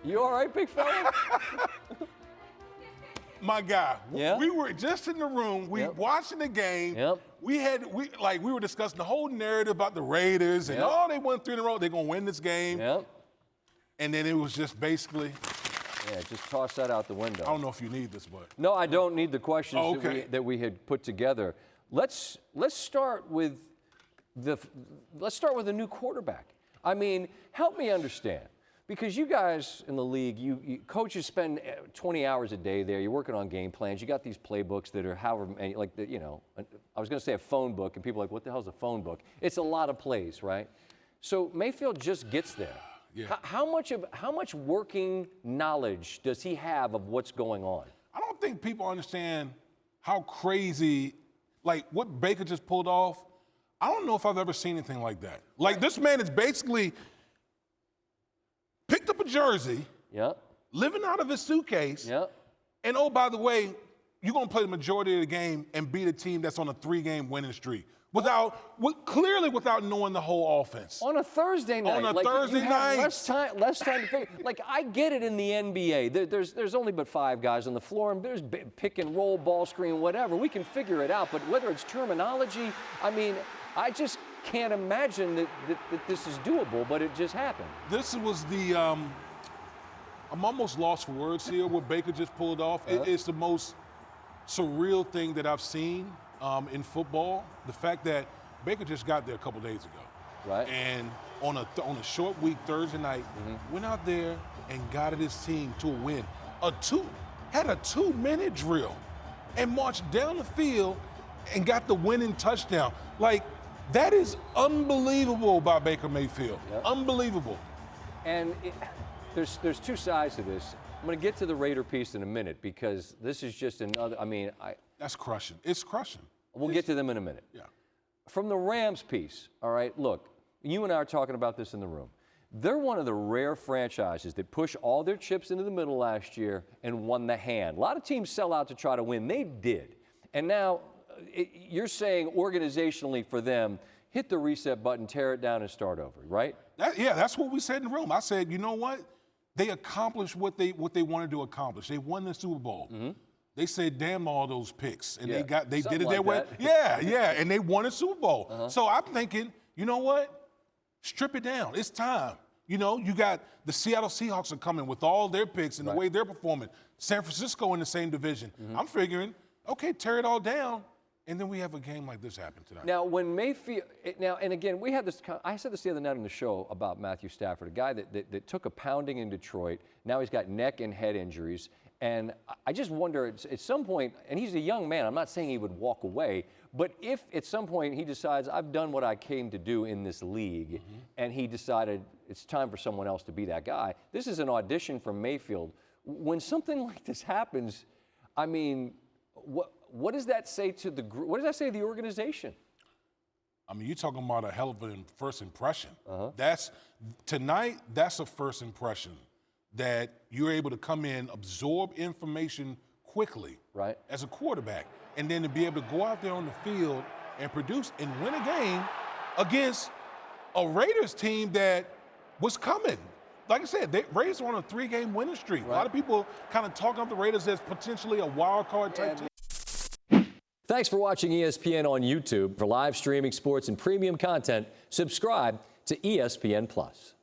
You all right, big fella? My guy, Yeah. we were just in the room. We watching the game. Yep. We were discussing the whole narrative about the Raiders and they won 3 in a row. They're gonna win this game. Yep. And then it was just basically. Yeah, just toss that out the window. I don't know if you need this, but. No, I don't need the questions okay. that we had put together. Let's start with a new quarterback. I mean, help me understand. Because you guys in the league, you coaches spend 20 hours a day there. You're working on game plans. You got these playbooks that are however many, I was going to say a phone book, and people are like, what the hell is a phone book? It's a lot of plays, right? So Mayfield just gets there. Yeah. How much working knowledge does he have of what's going on? I don't think people understand how crazy, like what Baker just pulled off. I don't know if I've ever seen anything like that. Like this man is basically picked up a jersey, living out of his suitcase, and oh, by the way, you're going to play the majority of the game and beat a team that's on a 3-game winning streak clearly without knowing the whole offense. On a Thursday night. On a Thursday night. Less time to figure. Like, I get it in the NBA. There's only but 5 guys on the floor, and there's pick and roll, ball screen, whatever. We can figure it out. But whether it's terminology, I mean, I just can't imagine that this is doable, but it just happened. This was the, I'm almost lost for words here, what Baker just pulled off. It's the most surreal thing that I've seen in football. The fact that Baker just got there a couple days ago. Right. And on a short week, Thursday night, went out there and guided his team to a win. Had a 2-minute drill and marched down the field and got the winning touchdown. Like, that is unbelievable by Baker Mayfield. Unbelievable. And there's 2 sides to this. I'm going to get to the Raider piece in a minute because this is just another, That's crushing. It's crushing. We'll get to them in a minute. Yeah. From the Rams piece, all right, look, you and I are talking about this in the room. They're one of the rare franchises that pushed all their chips into the middle last year and won the hand. A lot of teams sell out to try to win. They did. And now you're saying organizationally for them, hit the reset button, tear it down, and start over, right? That's what we said in the room. I said, you know what? They accomplished what they wanted to accomplish. They won the Super Bowl. They said, damn all those picks. And they did it their way. Yeah, and they won a Super Bowl. So I'm thinking, you know what? Strip it down. It's time. You know, you got the Seattle Seahawks are coming with all their picks and the way they're performing. San Francisco in the same division. I'm figuring, okay, tear it all down. And then we have a game like this happen tonight. Now, when Mayfield, and again, we had this, I said this the other night on the show about Matthew Stafford, a guy that took a pounding in Detroit. Now he's got neck and head injuries. And I just wonder at some point, and he's a young man, I'm not saying he would walk away, but if at some point he decides, I've done what I came to do in this league, and he decided it's time for someone else to be that guy, this is an audition for Mayfield. When something like this happens, I mean, what does that say to the group? What does that say to the organization? I mean, you're talking about a hell of a first impression. Tonight, that's a first impression, that you're able to come in, absorb information quickly as a quarterback, and then to be able to go out there on the field and produce and win a game against a Raiders team that was coming. Like I said, Raiders are on a 3-game winning streak. A lot of people kind of talking up the Raiders as potentially a wild card type team. Thanks for watching ESPN on YouTube. For live streaming sports and premium content, subscribe to ESPN+.